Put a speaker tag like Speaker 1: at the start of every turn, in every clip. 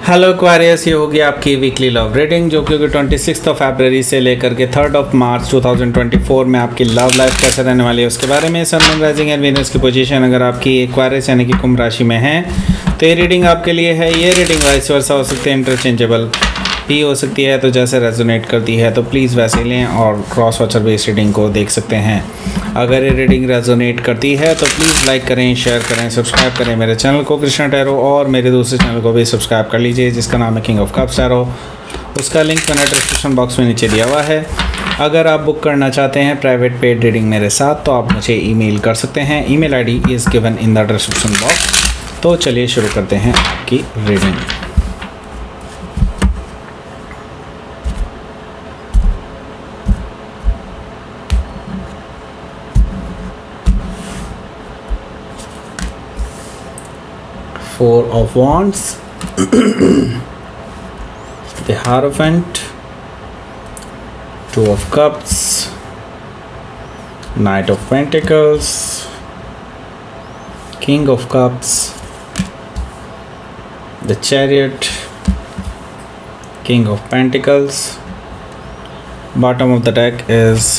Speaker 1: Hello Aquarius, ये होगी आपकी वीकली लव रीडिंग जो कि 26 फरवरी से लेकर के 3 मार्च 2024 में आपकी लव लाइफ कैसे रहने वाली है उसके बारे में। सन, मून, राइजिंग एंड वीनस की पोजीशन अगर आपकी एक्वेरियस यानी कि कुंभ राशि में है तो ये रीडिंग आपके लिए है। ये रीडिंग वाइस वर्सा हो सकती है, इंटरचेंजेबल भी हो सकती है, तो जैसे रेजोनेट करती है तो प्लीज़ वैसे लें और क्रॉस वॉचर बेस रीडिंग को देख सकते हैं। अगर ये रीडिंग रेजोनेट करती है तो प्लीज़ लाइक करें, शेयर करें, सब्सक्राइब करें मेरे चैनल को कृष्णा टैरो, और मेरे दूसरे चैनल को भी सब्सक्राइब कर लीजिए जिसका नाम है किंग ऑफ कप्स टैरो। उसका लिंक मैंने डिस्क्रिप्शन बॉक्स में नीचे दिया हुआ है। अगर आप बुक करना चाहते हैं प्राइवेट पेड रीडिंग मेरे साथ तो आप मुझे ईमेल कर सकते हैं। Email ID is given in the description box. तो चलिए शुरू करते हैं आपकी reading. Four of Wands, the Hierophant, Two of Cups, Knight of Pentacles, King of Cups, the Chariot, King of Pentacles. Bottom of the deck is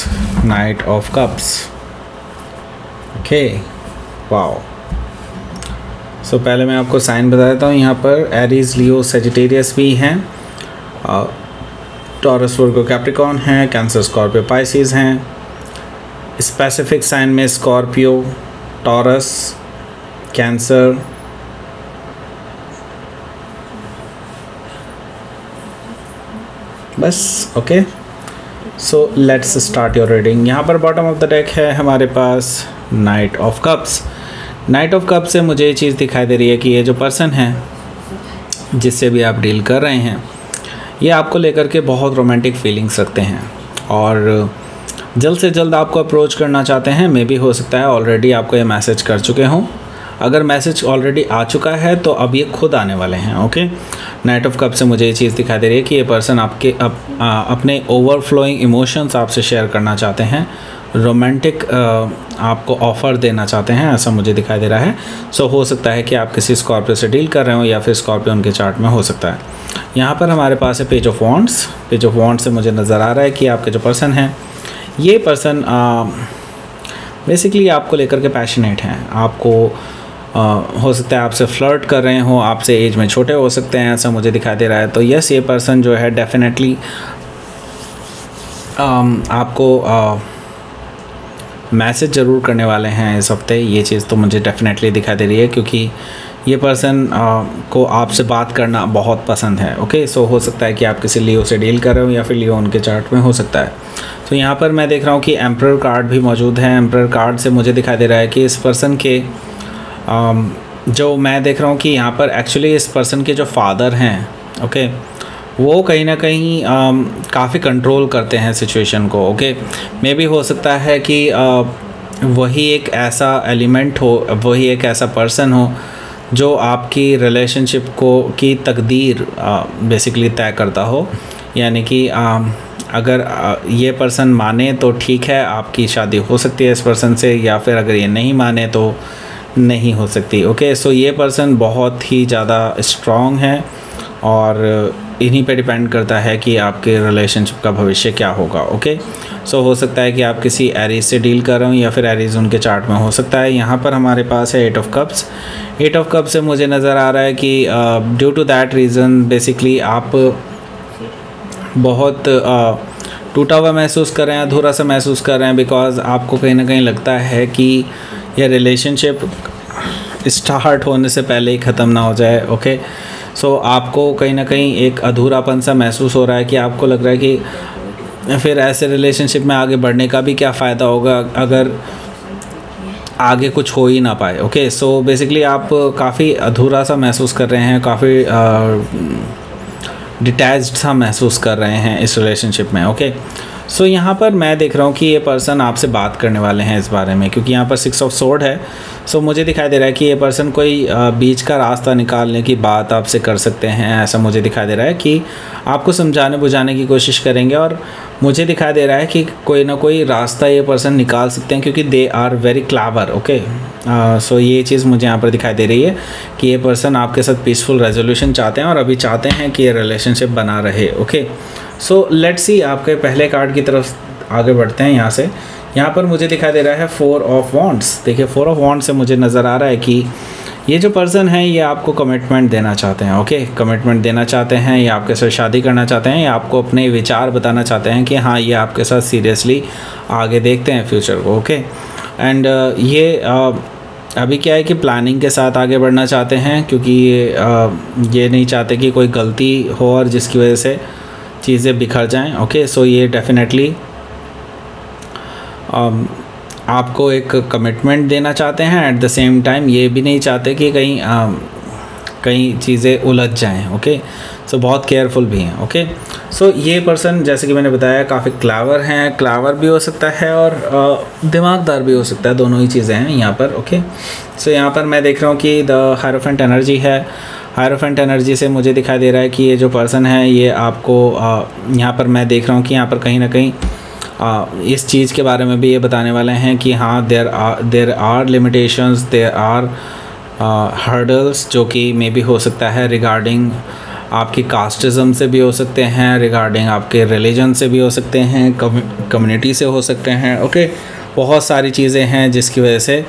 Speaker 1: Knight of Cups. Okay, wow. सो पहले मैं आपको sign बता देता हूँ। यहाँ पर Aries, लियो, Sagittarius भी हैं, टॉरस, वर्गो, कैप्रिकॉर्न हैं, कैंसर, स्कॉर्पियो, पाइसिस हैं। स्पेसिफिक साइन में स्कॉर्पियो, टॉरस, कैंसर, बस। Okay, so let's start your reading. यहाँ पर बॉटम ऑफ द डेक है हमारे पास knight of cups. Knight of cup से मुझे ये चीज़ दिखाई दे रही है कि ये जो पर्सन है जिससे भी आप डील कर रहे हैं ये आपको लेकर के बहुत रोमांटिक फीलिंग्स रखते हैं और जल्द से जल्द आपको अप्रोच करना चाहते हैं। मे भी हो सकता है ऑलरेडी आपको ये मैसेज कर चुके हों। अगर मैसेज ऑलरेडी आ चुका है तो अब ये खुद आने वाले हैं। ओके, नाइट ऑफ कप से मुझे ये चीज़ दिखाई दे रही है कि ये पर्सन आपके अपने ओवरफ्लोइंग इमोशंस आपसे शेयर करना चाहते हैं, रोमांटिक आपको ऑफ़र देना चाहते हैं, ऐसा मुझे दिखाई दे रहा है। सो हो सकता है कि आप किसी स्कॉर्पियो से डील कर रहे हो या फिर स्कॉर्पियो उनके चार्ट में हो सकता है। यहाँ पर हमारे पास है page of wands. Page of wands से मुझे नज़र आ रहा है कि आपके जो पर्सन हैं ये पर्सन बेसिकली आपको लेकर के पैशनेट हैं। आपको हो सकता है आपसे फ्लर्ट कर रहे हो, आपसे एज में छोटे हो सकते हैं, ऐसा मुझे दिखाई दे रहा है। तो यस, ये पर्सन जो है डेफिनेटली आपको मैसेज ज़रूर करने वाले हैं इस हफ्ते। ये चीज़ तो मुझे डेफिनेटली दिखाई दे रही है क्योंकि ये पर्सन को आपसे बात करना बहुत पसंद है। ओके, सो हो सकता है कि आप किसी लियो से डील कर रहे हो या फिर लियो उनके चार्ट में हो सकता है। तो यहाँ पर मैं देख रहा हूँ कि एम्परर कार्ड भी मौजूद है। एम्परर कार्ड से मुझे दिखाई दे रहा है कि इस पर्सन के जो मैं देख रहा हूँ कि यहाँ पर एक्चुअली इस पर्सन के जो फादर हैं, ओके, वो कहीं ना कहीं काफ़ी कंट्रोल करते हैं सिचुएशन को। ओके, मे भी हो सकता है कि वही एक ऐसा एलिमेंट हो, वही एक ऐसा पर्सन हो जो आपकी रिलेशनशिप की तकदीर बेसिकली तय करता हो। यानी कि अगर ये पर्सन माने तो ठीक है, आपकी शादी हो सकती है इस पर्सन से, या फिर अगर ये नहीं माने तो नहीं हो सकती। ओके, सो ये पर्सन बहुत ही ज़्यादा स्ट्रॉन्ग है और इन्हीं पे डिपेंड करता है कि आपके रिलेशनशिप का भविष्य क्या होगा। ओके, सो हो सकता है कि आप किसी एरीज से डील कर रहे हो या फिर एरीज उनके चार्ट में हो सकता है। यहाँ पर हमारे पास है eight of cups. Eight of cups से मुझे नज़र आ रहा है कि due to that reason basically आप बहुत टूटा हुआ महसूस कर रहे हैं, अधूरा सा महसूस कर रहे हैं, बिकॉज़ आपको कहीं ना कहीं लगता है कि यह रिलेशनशिप स्टार्ट होने से पहले ही ख़त्म ना हो जाए। ओके, सो आपको कहीं ना कहीं एक अधूरापन सा महसूस हो रहा है कि आपको लग रहा है कि फिर ऐसे रिलेशनशिप में आगे बढ़ने का भी क्या फ़ायदा होगा अगर आगे कुछ हो ही ना पाए। ओके, सो बेसिकली आप काफ़ी अधूरा सा महसूस कर रहे हैं, काफ़ी डिटैच्ड सा महसूस कर रहे हैं इस रिलेशनशिप में। ओके, सो यहाँ पर मैं देख रहा हूँ कि ये पर्सन आपसे बात करने वाले हैं इस बारे में, क्योंकि यहाँ पर 6 ऑफ सोर्ड है। सो मुझे दिखाई दे रहा है कि ये पर्सन कोई बीच का रास्ता निकालने की बात आपसे कर सकते हैं। ऐसा मुझे दिखाई दे रहा है कि आपको समझाने बुझाने की कोशिश करेंगे, और मुझे दिखाई दे रहा है कि कोई ना कोई रास्ता ये पर्सन निकाल सकते हैं, क्योंकि they are very clever. Okay, so ये चीज़ मुझे यहाँ पर दिखाई दे रही है कि ये पर्सन आपके साथ पीसफुल रेजोल्यूशन चाहते हैं और अभी चाहते हैं कि ये रिलेशनशिप बना रहे। ओके, सो लेट्स सी, आपके पहले कार्ड की तरफ आगे बढ़ते हैं। यहाँ से यहाँ पर मुझे दिखाई दे रहा है 4 ऑफ वॉन्ड्स। देखिए 4 ऑफ वॉन्ड्स से मुझे नज़र आ रहा है कि ये जो पर्सन है ये आपको कमिटमेंट देना चाहते हैं। ओके, कमिटमेंट देना चाहते हैं, ये आपके साथ शादी करना चाहते हैं, या आपको अपने विचार बताना चाहते हैं कि हाँ ये आपके साथ सीरियसली आगे देखते हैं फ्यूचर को। ओके, एंड ये अभी क्या है कि प्लानिंग के साथ आगे बढ़ना चाहते हैं, क्योंकि ये नहीं चाहते कि कोई गलती हो और जिसकी वजह से चीज़ें बिखर जाएं। ओके, सो ये डेफिनेटली आपको एक कमिटमेंट देना चाहते हैं। एट द सेम टाइम ये भी नहीं चाहते कि कहीं चीज़ें उलझ जाएं। ओके, सो बहुत केयरफुल भी हैं। ओके, सो ये पर्सन जैसे कि मैंने बताया काफ़ी क्लेवर हैं, क्लेवर भी हो सकता है और दिमागदार भी हो सकता है, दोनों ही चीज़ें हैं यहाँ पर। ओके, सो यहाँ पर मैं देख रहा हूँ कि द हायरोफेंट एनर्जी है। हायरोफेंट एनर्जी से मुझे दिखाई दे रहा है कि ये जो पर्सन है ये आपको यहाँ पर मैं देख रहा हूँ कि यहाँ पर कहीं ना कहीं इस चीज़ के बारे में भी ये बताने वाले हैं कि हाँ there are limitations, there are hurdles, जो कि मे बी हो सकता है रिगार्डिंग आपकी कास्टिज़म से भी हो सकते हैं, रिगार्डिंग आपके रिलीजन से भी हो सकते हैं, कम्युनिटी से हो सकते हैं। ओके, बहुत सारी चीज़ें हैं जिसकी वजह से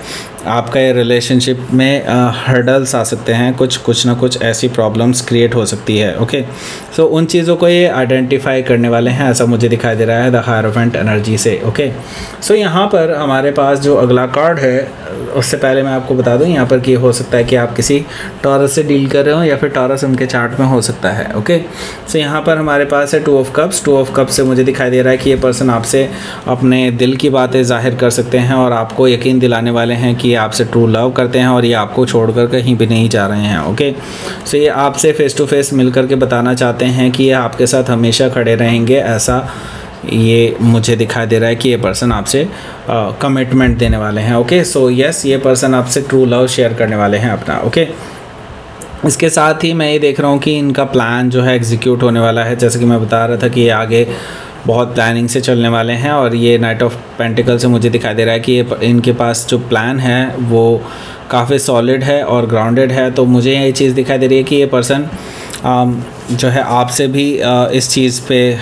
Speaker 1: आपका ये रिलेशनशिप में हर्डल्स आ सकते हैं, कुछ ना कुछ ऐसी प्रॉब्लम्स क्रिएट हो सकती है। ओके, सो उन चीज़ों को ये आइडेंटिफाई करने वाले हैं, ऐसा मुझे दिखाई दे रहा है द हायरोफेंट एनर्जी से। ओके, सो यहाँ पर हमारे पास जो अगला कार्ड है, उससे पहले मैं आपको बता दूँ यहाँ पर कि हो सकता है कि आप किसी टॉरस से डील कर रहे हो या फिर टॉरस उनके चार्ट में हो सकता है। ओके, सो यहाँ पर हमारे पास है 2 ऑफ कप्स। 2 ऑफ कप्स से मुझे दिखाई दे रहा है कि ये पर्सन आपसे अपने दिल की बातें जाहिर कर सकते हैं और आपको यकीन दिलाने वाले हैं कि ये आपसे ट्रू लव करते हैं और ये आपको छोड़कर कहीं भी नहीं जा रहे हैं। ओके, सो ये आपसे फेस टू फेस मिल करके बताना चाहते हैं कि ये आपके साथ हमेशा खड़े रहेंगे, ऐसा ये मुझे दिखाई दे रहा है कि ये पर्सन आपसे कमिटमेंट देने वाले हैं। ओके, सो यस, ये पर्सन आपसे ट्रू लव शेयर करने वाले हैं अपना। ओके, इसके साथ ही मैं ये देख रहा हूँ कि इनका प्लान जो है एग्जीक्यूट होने वाला है। जैसे कि मैं बता रहा था कि ये आगे बहुत प्लानिंग से चलने वाले हैं, और ये नाइट ऑफ पेंटिकल से मुझे दिखाई दे रहा है कि ये इनके पास जो प्लान है वो काफ़ी सॉलिड है और ग्राउंडेड है। तो मुझे ये चीज़ दिखाई दे रही है कि ये पर्सन जो है आपसे भी इस चीज़ पे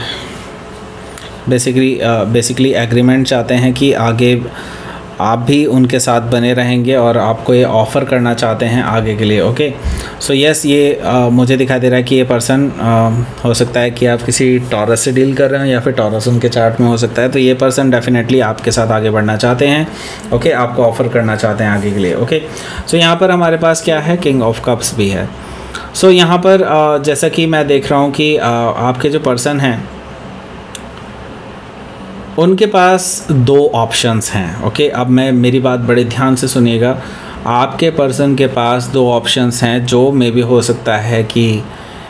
Speaker 1: बेसिकली एग्रीमेंट चाहते हैं कि आगे आप भी उनके साथ बने रहेंगे और आपको ये ऑफ़र करना चाहते हैं आगे के लिए। ओके, सो यस, ये मुझे दिखाई दे रहा है कि ये पर्सन हो सकता है कि आप किसी टॉरस से डील कर रहे हो या फिर टॉरस उनके चार्ट में हो सकता है। तो ये पर्सन डेफिनेटली आपके साथ आगे बढ़ना चाहते हैं। ओके, आपको ऑफ़र करना चाहते हैं आगे के लिए। ओके, सो यहाँ पर हमारे पास क्या है, किंग ऑफ कप्स भी है। सो यहाँ पर जैसा कि मैं देख रहा हूँ कि आपके जो पर्सन हैं उनके पास 2 ऑप्शंस हैं। ओके, अब मेरी बात बड़े ध्यान से सुनिएगा। आपके पर्सन के पास 2 ऑप्शंस हैं, जो मे भी हो सकता है कि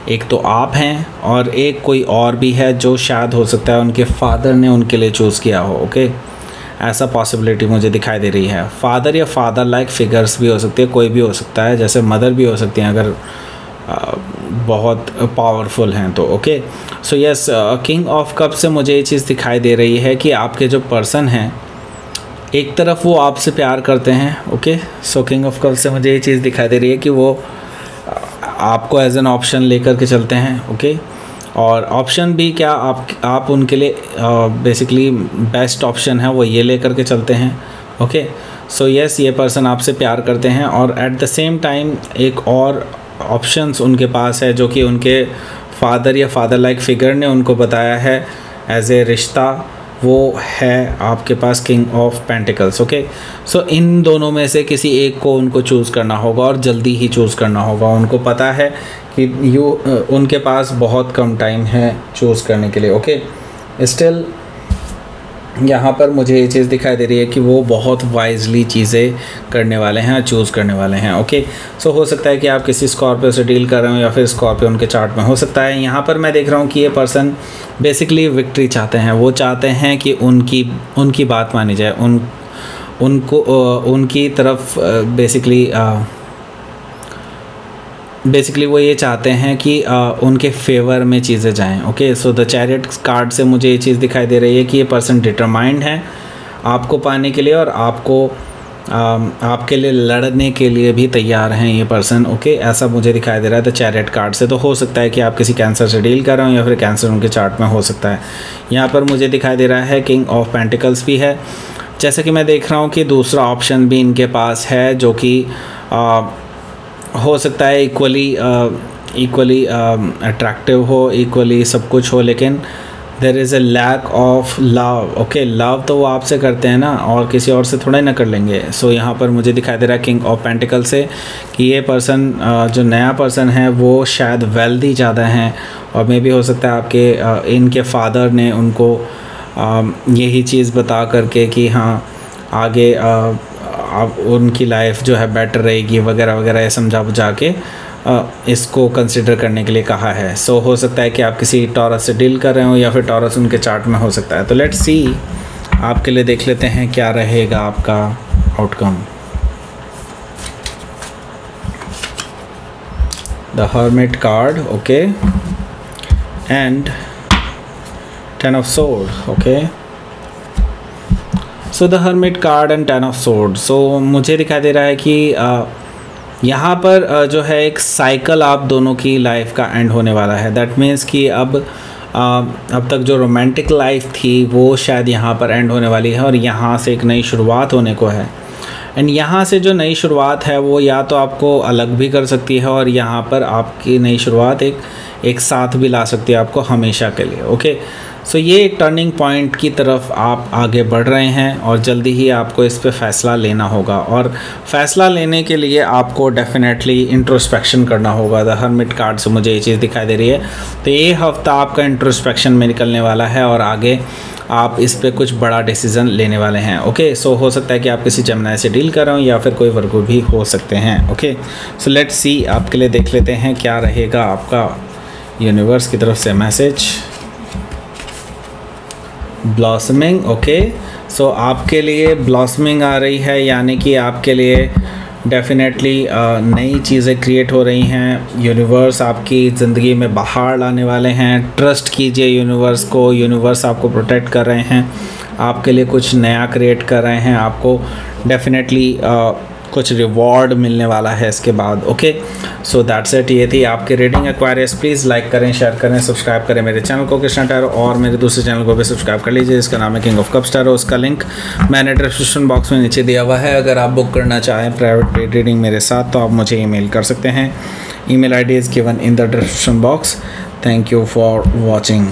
Speaker 1: एक तो आप हैं और एक कोई और भी है जो शायद हो सकता है उनके फादर ने उनके लिए चूज़ किया हो। ओके, ऐसा पॉसिबिलिटी मुझे दिखाई दे रही है। फादर या फादर लाइक फिगर्स भी हो सकती है, कोई भी हो सकता है, जैसे मदर भी हो सकती हैं अगर बहुत पावरफुल हैं तो। Okay, so yes, king of cup से मुझे ये चीज़ दिखाई दे रही है कि आपके जो पर्सन हैं एक तरफ वो आपसे प्यार करते हैं। Okay, so king of cup से मुझे ये चीज़ दिखाई दे रही है कि वो आपको एज एन ऑप्शन लेकर के चलते हैं। ओके, और ऑप्शन भी क्या, आप उनके लिए बेसिकली बेस्ट ऑप्शन है वो ये लेकर के चलते हैं। ओके, सो यस, ये पर्सन आपसे प्यार करते हैं और एट द सेम टाइम एक और ऑप्शंस उनके पास है जो कि उनके फादर या फादर लाइक फिगर ने उनको बताया है एज ए रिश्ता, वो है आपके पास किंग ऑफ पेंटिकल्स। ओके, सो इन दोनों में से किसी एक को उनको चूज़ करना होगा और जल्दी ही चूज़ करना होगा। उनको पता है कि उनके पास बहुत कम टाइम है चूज़ करने के लिए। ओके, स्टिल यहाँ पर मुझे ये चीज़ दिखाई दे रही है कि वो बहुत वाइजली चीज़ें करने वाले हैं, चूज़ करने वाले हैं। ओके, सो हो सकता है कि आप किसी स्कॉर्पियो से डील कर रहे हो या फिर स्कॉर्पियो उनके चार्ट में हो सकता है। यहाँ पर मैं देख रहा हूँ कि ये पर्सन बेसिकली विक्ट्री चाहते हैं। वो चाहते हैं कि उनकी बात मानी जाए, उनकी तरफ बेसिकली वो ये चाहते हैं कि उनके फेवर में चीज़ें जाएं। Okay, so the chariot card से मुझे ये चीज़ दिखाई दे रही है कि ये पर्सन डिटरमाइंड है आपको पाने के लिए, और आपके लिए लड़ने के लिए भी तैयार हैं ये पर्सन। ओके, ऐसा मुझे दिखाई दे रहा है द चैरियट कार्ड से। तो हो सकता है कि आप किसी कैंसर से डील कर रहे हो या फिर कैंसर उनके चार्ट में हो सकता है। यहाँ पर मुझे दिखाई दे रहा है किंग ऑफ पेंटिकल्स भी है। जैसे कि मैं देख रहा हूँ कि दूसरा ऑप्शन भी इनके पास है, जो कि हो सकता है इक्वली अट्रैक्टिव हो, इक्वली सब कुछ हो, लेकिन there is a lack of love. Okay, love तो वो आपसे करते हैं ना, और किसी और से थोड़ा ही ना कर लेंगे। सो यहाँ पर मुझे दिखाई दे रहा है किंग ऑफ पेंटिकल से कि ये पर्सन जो नया पर्सन है वो शायद वेल्दी ज़्यादा हैं, और मे भी हो सकता है आपके इनके फादर ने उनको यही चीज़ बता करके कि हाँ आगे आप उनकी लाइफ जो है बेटर रहेगी वगैरह वगैरह, ये समझा बुझा के इसको कंसिडर करने के लिए कहा है। सो हो सकता है कि आप किसी टॉरस से डील कर रहे हो या फिर टॉरस उनके चार्ट में हो सकता है। तो लेट्स सी, आपके लिए देख लेते हैं क्या रहेगा आपका outcome. The hermit card, okay, and 10 of Swords, okay. So the hermit card and 10 of Swords। सो मुझे दिखाई दे रहा है कि यहाँ पर जो है एक साइकिल आप दोनों की लाइफ का एंड होने वाला है। दैट मीन्स कि अब तक जो रोमांटिक लाइफ थी वो शायद यहाँ पर एंड होने वाली है, और यहाँ से एक नई शुरुआत होने को है। एंड यहाँ से जो नई शुरुआत है वो या तो आपको अलग भी कर सकती है, और यहाँ पर आपकी नई शुरुआत एक साथ भी ला सकती है आपको हमेशा के लिए। ओके, सो ये एक टर्निंग पॉइंट की तरफ आप आगे बढ़ रहे हैं, और जल्दी ही आपको इस पे फ़ैसला लेना होगा। और फ़ैसला लेने के लिए आपको डेफिनेटली इंट्रोस्पेक्शन करना होगा। द हर्मिट कार्ड से मुझे ये चीज़ दिखाई दे रही है। तो ये हफ्ता आपका इंट्रोस्पेक्शन में निकलने वाला है, और आगे आप इस पे कुछ बड़ा डिसीज़न लेने वाले हैं। ओके, सो हो सकता है कि आप किसी जेमिनी से डील कर रहे हो या फिर कोई वर्गो भी हो सकते हैं। ओके, सो लेट्स सी, आपके लिए देख लेते हैं क्या रहेगा आपका यूनिवर्स की तरफ से मैसेज। ब्लॉसमिंग, ओके, सो आपके लिए ब्लॉसमिंग आ रही है, यानी कि आपके लिए डेफिनेटली नई चीज़ें क्रिएट हो रही हैं। यूनिवर्स आपकी ज़िंदगी में बाहर लाने वाले हैं। ट्रस्ट कीजिए यूनिवर्स को, यूनिवर्स आपको प्रोटेक्ट कर रहे हैं, आपके लिए कुछ नया क्रिएट कर रहे हैं। आपको डेफिनेटली कुछ रिवॉर्ड मिलने वाला है इसके बाद। Okay, so that's it. ये थी आपकी रीडिंग एक्वायरियस। प्लीज़ लाइक करें, शेयर करें, सब्सक्राइब करें मेरे चैनल को कृष्णा टैरो, और मेरे दूसरे चैनल को भी सब्सक्राइब कर लीजिए, इसका नाम है किंग ऑफ कप्स टैरो। उसका लिंक मैंने डिस्क्रिप्शन बॉक्स में नीचे दिया हुआ है। अगर आप बुक करना चाहें प्राइवेट रीडिंग मेरे साथ तो आप मुझे ईमेल कर सकते हैं। Email ID is given in the description box. Thank you for watching.